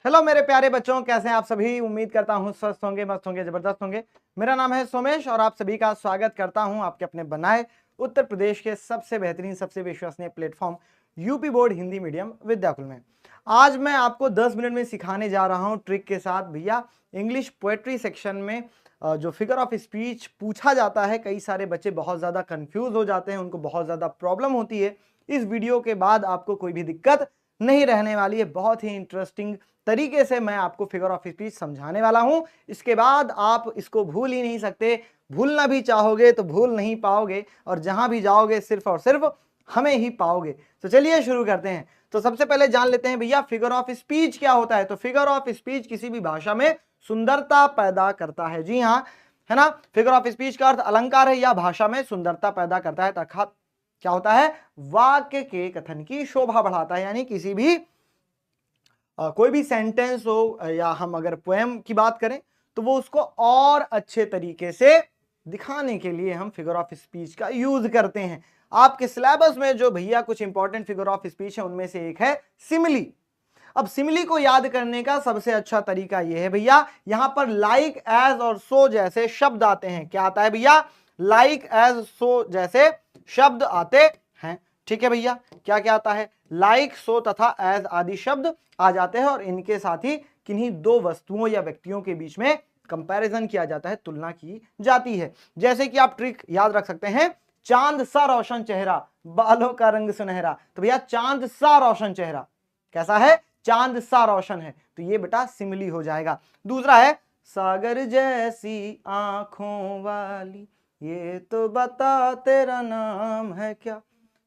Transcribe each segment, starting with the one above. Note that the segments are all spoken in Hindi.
हेलो मेरे प्यारे बच्चों, कैसे हैं आप सभी। उम्मीद करता हूं स्वस्थ होंगे, मस्त होंगे, जबरदस्त होंगे। मेरा नाम है सोमेश और आप सभी का स्वागत करता हूं आपके अपने बनाए उत्तर प्रदेश के सबसे बेहतरीन, सबसे विश्वसनीय platform UP board Hindi medium Vidyakul में। आज मैं आपको 10 मिनट में सिखाने जा रहा हूं ट्रिक के साथ भैया। इंग्लिश पोएट्री सेक्शन में जो फिगर ऑफ स्पीच पूछा जाता है, कई सारे बच्चे बहुत ज़्यादा कंफ्यूज हो जाते हैं, उनको बहुत ज़्यादा प्रॉब्लम होती है। इस वीडियो के बाद आपको कोई भी दिक्कत नहीं रहने वाली है। बहुत ही इंटरेस्टिंग तरीके से मैं आपको फिगर ऑफ स्पीच समझाने वाला हूं। इसके बाद आप इसको भूल ही नहीं सकते, भूलना भी चाहोगे तो भूल नहीं पाओगे, और जहां भी जाओगे सिर्फ और सिर्फ हमें ही पाओगे। तो चलिए शुरू करते हैं। तो सबसे पहले जान लेते हैं भैया फिगर ऑफ स्पीच क्या होता है। तो फिगर ऑफ स्पीच किसी भी भाषा में सुंदरता पैदा करता है। जी हाँ, है ना। फिगर ऑफ स्पीच का अर्थ अलंकार है या भाषा में सुंदरता पैदा करता है, अर्थात क्या होता है, वाक्य के कथन की शोभा बढ़ाता है। यानी किसी भी कोई भी सेंटेंस हो या हम अगर पोएम की बात करें तो वो उसको और अच्छे तरीके से दिखाने के लिए हम फिगर ऑफ स्पीच का यूज करते हैं। आपके सिलेबस में जो भैया कुछ इंपॉर्टेंट फिगर ऑफ स्पीच है उनमें से एक है सिमिली। अब सिमिली को याद करने का सबसे अच्छा तरीका यह है भैया, यहां पर लाइक एज और सो जैसे शब्द आते हैं। क्या आता है भैया, लाइक एज सो जैसे शब्द आते हैं। ठीक है भैया, क्या क्या आता है, लाइक सो तथा एज आदि शब्द आ जाते हैं, और इनके साथ ही किन्हीं दो वस्तुओं या व्यक्तियों के बीच में कंपैरिजन किया जाता है, तुलना की जाती है। जैसे कि आप ट्रिक याद रख सकते हैं, चांद सा रोशन चेहरा, बालों का रंग सुनहरा। तो भैया चांद सा रोशन चेहरा कैसा है, चांद सा रोशन है, तो ये बेटा सिमिली हो जाएगा। दूसरा है सागर जैसी आंखों वाली, ये तो बता तेरा नाम है क्या।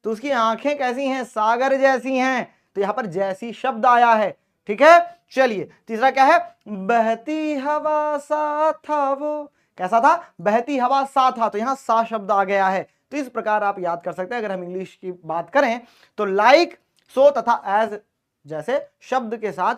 तो उसकी आंखें कैसी हैं, सागर जैसी हैं, तो यहां पर जैसी शब्द आया है। ठीक है, चलिए तीसरा क्या है, बहती हवा सा था वो, कैसा था, बहती हवा सा था, तो यहां सा शब्द आ गया है। तो इस प्रकार आप याद कर सकते हैं। अगर हम इंग्लिश की बात करें तो लाइक सो तथा एज जैसे शब्द के साथ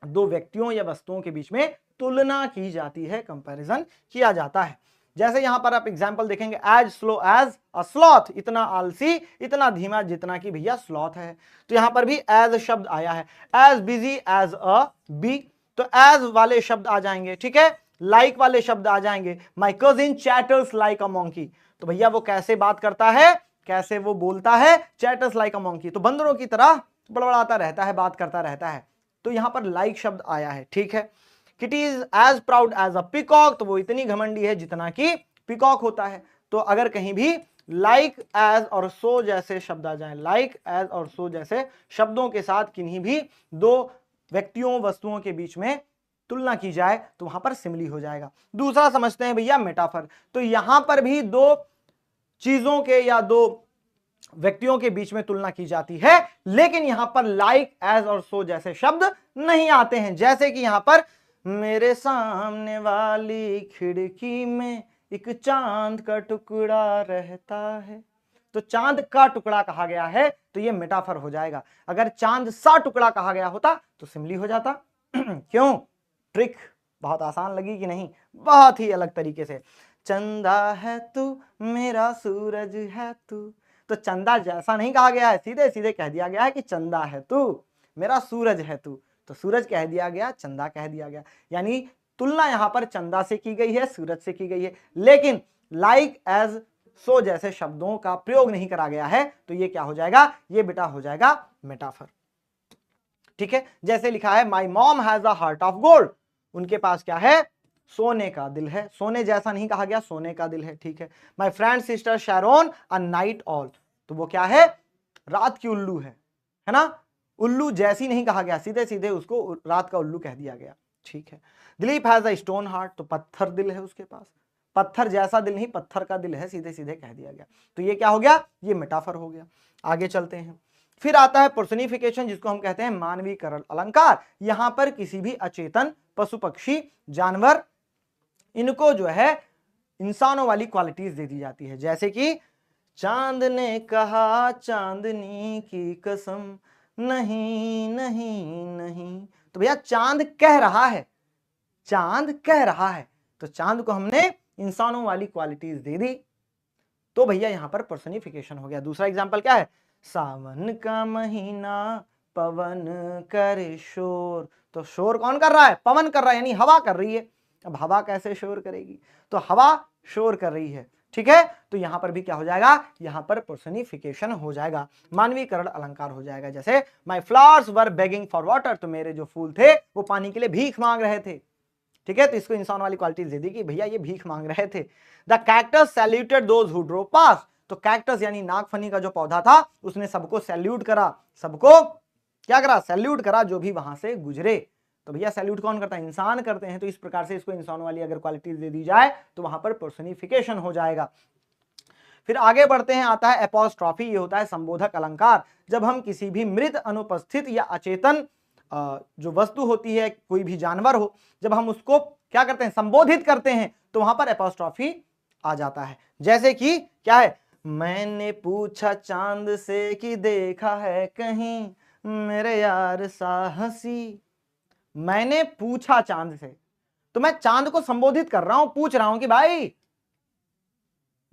दो व्यक्तियों या वस्तुओं के बीच में तुलना की जाती है, कंपैरिजन किया जाता है। जैसे यहां पर आप एग्जांपल देखेंगे, as slow as a sloth, इतना आलसी, इतना धीमा जितना कि भैया स्लॉथ है। तो यहां पर भी एज शब्द आया है। As busy as a bee, तो एज वाले शब्द आ जाएंगे। ठीक है, लाइक वाले शब्द आ जाएंगे। My cousin chatters like a monkey, तो भैया वो कैसे बात करता है, कैसे वो बोलता है, चैटर्स लाइक अ मॉन्की, तो बंदरों की तरह बड़बड़ाता रहता है, बात करता रहता है। तो यहां पर लाइक शब्द आया है। ठीक है, Kitty is as proud as a peacock, तो वो इतनी घमंडी है जितना कि पिकॉक होता है। तो अगर कहीं भी लाइक एज और सो जैसे शब्द आ जाएं, लाइक एज और सो जैसे शब्दों के साथ किन्हीं भी दो व्यक्तियों वस्तुओं के बीच में तुलना की जाए तो वहां पर सिमिली हो जाएगा। दूसरा समझते हैं भैया मेटाफर। तो यहां पर भी दो चीजों के या दो व्यक्तियों के बीच में तुलना की जाती है, लेकिन यहां पर लाइक एज और सो जैसे शब्द नहीं आते हैं। जैसे कि यहां पर मेरे सामने वाली खिड़की में एक चांद का टुकड़ा रहता है, तो चांद का टुकड़ा कहा गया है तो यह मेटाफर हो जाएगा। अगर चांद सा टुकड़ा कहा गया होता तो सिमिली हो जाता। क्यों, ट्रिक बहुत आसान लगी कि नहीं, बहुत ही अलग तरीके से। चंदा है तू, मेरा सूरज है तू, तो चंदा जैसा नहीं कहा गया है, सीधे सीधे कह दिया गया है कि चंदा है तू, मेरा सूरज है तू, तो सूरज कह दिया गया, चंदा कह दिया गया। यानी तुलना यहां पर चंदा से की गई है, सूरज से की गई है, लेकिन लाइक एज सो जैसे शब्दों का प्रयोग नहीं करा गया है, तो ये क्या हो जाएगा, ये बेटा हो जाएगा मेटाफर। ठीक है, जैसे लिखा है my mom has a heart of gold, उनके पास क्या है, सोने का दिल है। सोने जैसा नहीं कहा गया, सोने का दिल है। ठीक है, my friend sister Sharon a night all, तो वो क्या है, रात की उल्लू है ना। उल्लू जैसी नहीं कहा गया, सीधे सीधे उसको रात का उल्लू कह दिया गया। ठीक है, Dilip has a stone heart, तो पत्थर दिल है उसके पास, पत्थर जैसा दिल नहीं, पत्थर का दिल है, सीधे सीधे कह दिया गया। तो ये क्या हो गया, ये मेटाफर हो गया। आगे चलते हैं। फिर आता है पर्सनिफिकेशन, जिसको हम कहते हैं मानवीकरण अलंकार। यहां पर किसी भी अचेतन पशु पक्षी जानवर, इनको जो है इंसानों वाली क्वालिटीज दे दी जाती है। जैसे कि चांद ने कहा चांदनी की कसम, नहीं नहीं नहीं, तो भैया चांद कह रहा है, चांद कह रहा है, तो चांद को हमने इंसानों वाली क्वालिटीज दे दी, तो भैया यहां पर पर्सनिफिकेशन हो गया। दूसरा एग्जांपल क्या है, सावन का महीना पवन करे शोर, तो शोर कौन कर रहा है? पवन कर रहा है, यानी हवा कर रही है। अब हवा कैसे शोर करेगी? तो हवा शोर कर रही है, ठीक है। तो यहां पर भी क्या हो जाएगा? यहां पर पर्सनिफिकेशन हो जाएगा, मानवीकरण अलंकार हो जाएगा। जैसे my flowers were begging for water, तो मेरे जो फूल थे वो पानी के लिए भीख मांग रहे थे, ठीक है। तो इसको इंसान वाली क्वालिटी दे दी कि भैया ये भीख मांग रहे थे। The cactus saluted those who drove past, तो कैक्टस यानी नागफनी का जो पौधा था उसने सबको सैल्यूट करा, सबको क्या करा? सैल्यूट करा, जो भी वहां से गुजरे। तो भैया सैल्यूट कौन करता है? इंसान करते हैं। तो इस प्रकार से इसको इंसान वाली अगर क्वालिटीज दे दी जाए तो वहां पर पर्सनिफिकेशन हो जाएगा। फिर आगे बढ़ते हैं, आता है एपोस्ट्रॉफी। ये होता है संबोधक अलंकार। जब हम किसी भी मृत, अनुपस्थित या अचेतन जो वस्तु होती है, कोई भी जानवर हो, जब हम उसको क्या करते हैं? संबोधित करते हैं, तो वहां पर एपोस्ट्रॉफी आ जाता है। जैसे कि क्या है? मैंने पूछा चांद से कि देखा है कहीं मेरे यार सा हंसी। मैंने पूछा चांद से, तो मैं चांद को संबोधित कर रहा हूं, पूछ रहा हूं कि भाई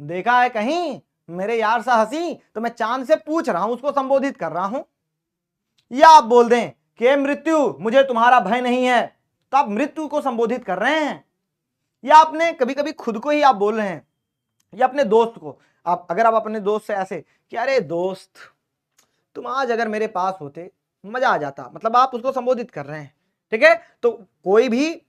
देखा है कहीं मेरे यार सा हंसी। तो मैं चांद से पूछ रहा हूं, उसको संबोधित कर रहा हूं। या आप बोल दें कि मृत्यु मुझे तुम्हारा भय नहीं है, तो आप मृत्यु को संबोधित कर रहे हैं। या आपने कभी कभी खुद को ही आप बोल रहे हैं, या अपने दोस्त को। आप अगर आप अपने दोस्त से ऐसे कि अरे दोस्त तुम आज अगर मेरे पास होते मजा आ जाता, मतलब आप उसको संबोधित कर रहे हैं, ठीक है। तो कोई भी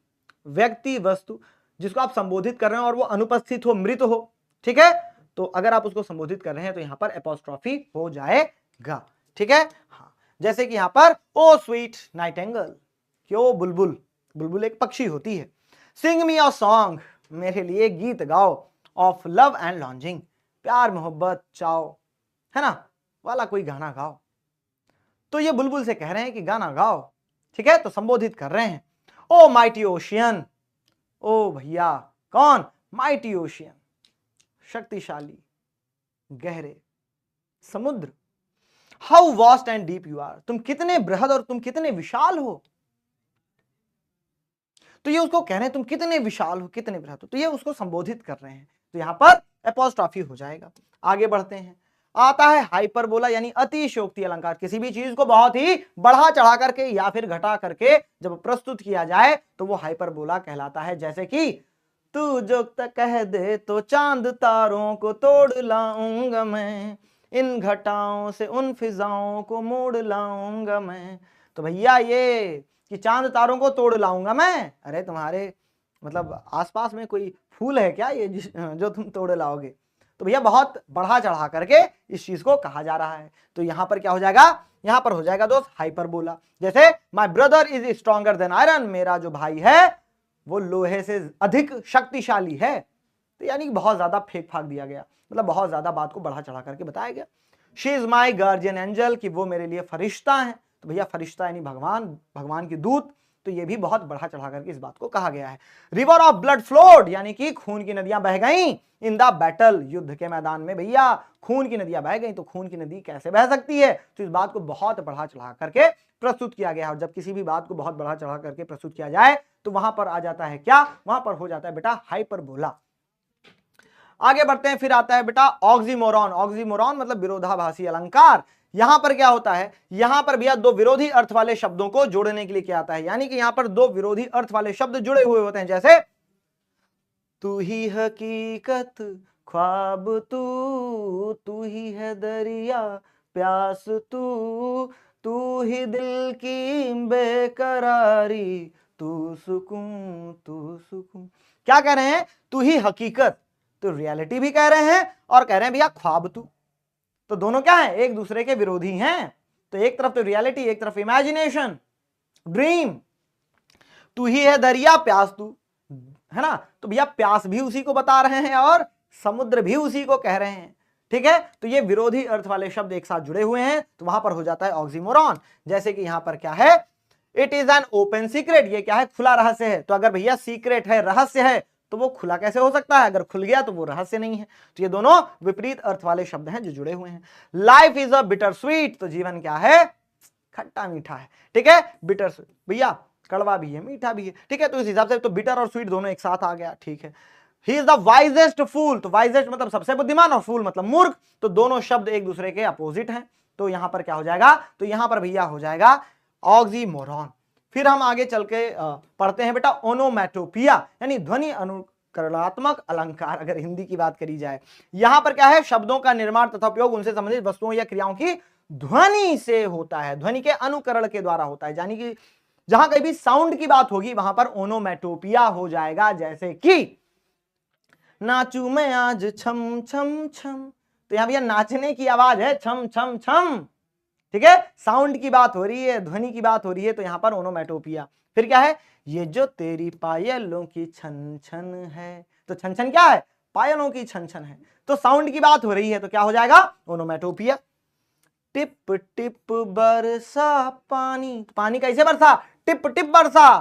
व्यक्ति, वस्तु जिसको आप संबोधित कर रहे हैं और वो अनुपस्थित हो, मृत हो, ठीक है, तो अगर आप उसको संबोधित कर रहे हैं तो यहां पर एपोस्ट्रॉफी हो जाएगा, ठीक है। हाँ, जैसे कि यहां पर ओ स्वीट नाइटेंगल, क्यों बुलबुल, बुलबुल एक पक्षी होती है। सिंग मी अ सॉन्ग, मेरे लिए गीत गाओ, ऑफ लव एंड लॉन्जिंग, प्यार मोहब्बत चाओ, है ना, वाला कोई गाना गाओ। तो ये बुलबुल से कह रहे हैं कि गाना गाओ, ठीक है, तो संबोधित कर रहे हैं। ओ माइटी ओशियन, ओ भैया कौन? माइटी ओशियन, शक्तिशाली गहरे समुद्र। How vast and deep you are, तुम कितने बृहद और तुम कितने विशाल हो। तो ये उसको कह रहे हैं तुम कितने विशाल हो, कितने बृहद हो, तो ये उसको संबोधित कर रहे हैं। तो यहां पर एपोस्ट्रॉफी हो जाएगा। आगे बढ़ते हैं, आता है हाइपरबोला, यानी अतिशयोक्ति अलंकार। किसी भी चीज को बहुत ही बढ़ा चढ़ा करके या फिर घटा करके जब प्रस्तुत किया जाए तो वो हाइपरबोला कहलाता है। जैसे कि तू जो कह दे तो चांद तारों को तोड़ लाऊंगा मैं, इन घटाओं से उन फिजाओं को मोड़ लाऊंगा मैं। तो भैया ये कि चांद तारों को तोड़ लाऊंगा मैं, अरे तुम्हारे मतलब आसपास में कोई फूल है क्या ये जो तुम तोड़ लाओगे? तो भैया बहुत बढ़ा चढ़ा करके इस चीज को कहा जा रहा है। तो यहां पर क्या हो जाएगा? यहां पर हो जाएगा दोस्त हाइपरबोला। जैसे my brother is stronger than iron, मेरा जो भाई है वो लोहे से अधिक शक्तिशाली है। तो यानी बहुत ज्यादा फेंक फाक दिया गया, मतलब बहुत ज्यादा बात को बढ़ा चढ़ा करके बताया गया। She is my guardian angel, कि वो मेरे लिए फरिश्ता है। तो भैया फरिश्ता यानी भगवान, भगवान की दूत। तो ये भी बहुत बढ़ा चढ़ा करके इस बात को कहा गया है। रिवर ऑफ ब्लड फ्लोड, यानी कि खून की नदियां बह गईं इन द बैटल, युद्ध के मैदान में भैया खून की नदियां बह गईं। तो खून की नदी कैसे बह सकती है? तो इस बात को बहुत बढ़ा चढ़ा करके प्रस्तुत किया गया है। और जब किसी भी बात को बहुत बढ़ा चढ़ा करके प्रस्तुत किया जाए तो वहां पर आ जाता है क्या? वहां पर हो जाता है बेटा हाइपरबोला। आगे बढ़ते हैं, फिर आता है बेटा ऑक्सीमोरॉन। ऑक्सीमोरॉन मतलब विरोधाभासी अलंकार। यहां पर क्या होता है? यहां पर भैया दो विरोधी अर्थ वाले शब्दों को जोड़ने के लिए क्या आता है? यानी कि यहां पर दो विरोधी अर्थ वाले शब्द जुड़े हुए होते हैं। जैसे तू ही हकीकत ख्वाब तू ही है दरिया प्यास तू ही दिल की बेकरारी तू सुकून। क्या कह रहे हैं? तू ही हकीकत, तो रियलिटी भी कह रहे हैं और कह रहे हैं भैया ख्वाब तू। तो दोनों क्या है? एक दूसरे के विरोधी हैं। तो एक तरफ तो रियलिटी, एक तरफ इमेजिनेशन, ड्रीम। तू ही है दरिया प्यास तू, है ना। तो भैया प्यास भी उसी को बता रहे हैं और समुद्र भी उसी को कह रहे हैं, ठीक है। तो ये विरोधी अर्थ वाले शब्द एक साथ जुड़े हुए हैं, तो वहां पर हो जाता है ऑक्सीमोरॉन। जैसे कि यहां पर क्या है? It is an open secret, ये क्या है? खुला रहस्य है। तो अगर भैया सीक्रेट है, रहस्य है, तो वो खुला कैसे हो सकता है? अगर खुल गया तो वो रहस्य नहीं है। तो ये दोनों विपरीत अर्थ वाले शब्द हैं जो जुड़े हुए हैं। Life is a bitter sweet, तो जीवन क्या है? खट्टा मीठा है, ठीक है। बिटर स्वीट भैया कड़वा भी है, मीठा भी है, ठीक है। तो इस हिसाब से तो बिटर और स्वीट दोनों एक साथ आ गया, ठीक है। ही इज द वाइजेस्ट फूल, तो वाइजेस्ट मतलब सबसे बुद्धिमान और फूल मतलब मूर्ख। तो दोनों शब्द एक दूसरे के अपोजिट हैं। तो यहां पर क्या हो जाएगा? तो यहां पर भैया हो जाएगा ऑक्सीमोरॉन। फिर हम आगे चल के पढ़ते हैं बेटा ओनोमैटोपिया यानी ध्वनि अनुकरणात्मक अलंकार, अगर हिंदी की बात करी जाए। यहां पर क्या है, शब्दों का निर्माण तथा उपयोग उनसे संबंधित वस्तुओं या क्रियाओं की ध्वनि से होता है, ध्वनि के अनुकरण के द्वारा होता है। यानी कि जहां कहीं भी साउंड की बात होगी वहां पर ओनोमैटोपिया हो जाएगा। जैसे कि नाचू मैं आज छम छम छम, तो यहां भैया नाचने की आवाज है छम छम छम, ठीक है, साउंड की बात हो रही है, ध्वनि की बात हो रही है, तो यहां पर ओनोमैटोपिया। फिर क्या है, ये जो तेरी पायलों की छन छन है, तो छन छन क्या है, पायलों की छन छन है, तो साउंड की बात हो रही है, तो क्या हो जाएगा, ओनोमैटोपिया। टिप टिप बरसा पानी, तो पानी कैसे बरसा, टिप टिप बरसा,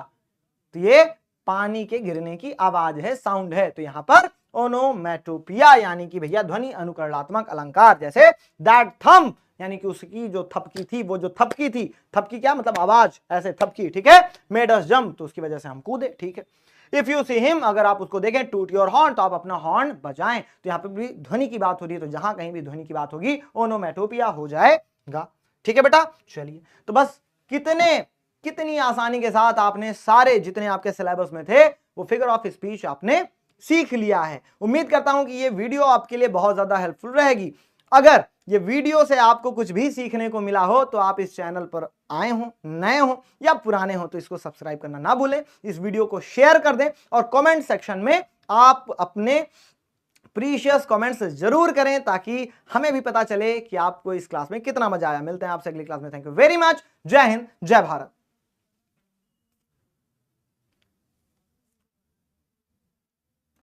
तो ये पानी के गिरने की आवाज है, साउंड है, तो यहां पर ओनोमैटोपिया यानी कि भैया ध्वनि अनुकरणात्मक अलंकार। जैसे दैट थंब यानी कि उसकी जो थपकी थी, वो जो थपकी थी, थपकी क्या मतलब आवाज, ऐसे थपकी, ठीक है, मेड अस जंप, तो उसकी वजह से हम कूदे, ठीक है। इफ यू सी हिम, अगर आप उसको देखें, टूट योर हॉर्न, तो आप अपना हॉर्न बजाएं, तो यहां पर भी ध्वनि की बात हो रही है, तो जहां कहीं भी ध्वनि की बात होगी ओनोमैटोपिया हो जाएगा, ठीक है बेटा। चलिए, तो बस कितनी आसानी के साथ आपने सारे जितने आपके सिलेबस में थे वो फिगर ऑफ स्पीच आपने सीख लिया है। उम्मीद करता हूं कि ये वीडियो आपके लिए बहुत ज्यादा हेल्पफुल रहेगी। अगर ये वीडियो से आपको कुछ भी सीखने को मिला हो तो आप इस चैनल पर आए हो, नए हो या पुराने हो, तो इसको सब्सक्राइब करना ना भूलें, इस वीडियो को शेयर कर दें और कमेंट सेक्शन में आप अपने प्रीशियस कमेंट्स जरूर करें ताकि हमें भी पता चले कि आपको इस क्लास में कितना मजा आया। मिलते हैं आपसे अगली क्लास में। Thank you very much. जय हिंद, जय भारत।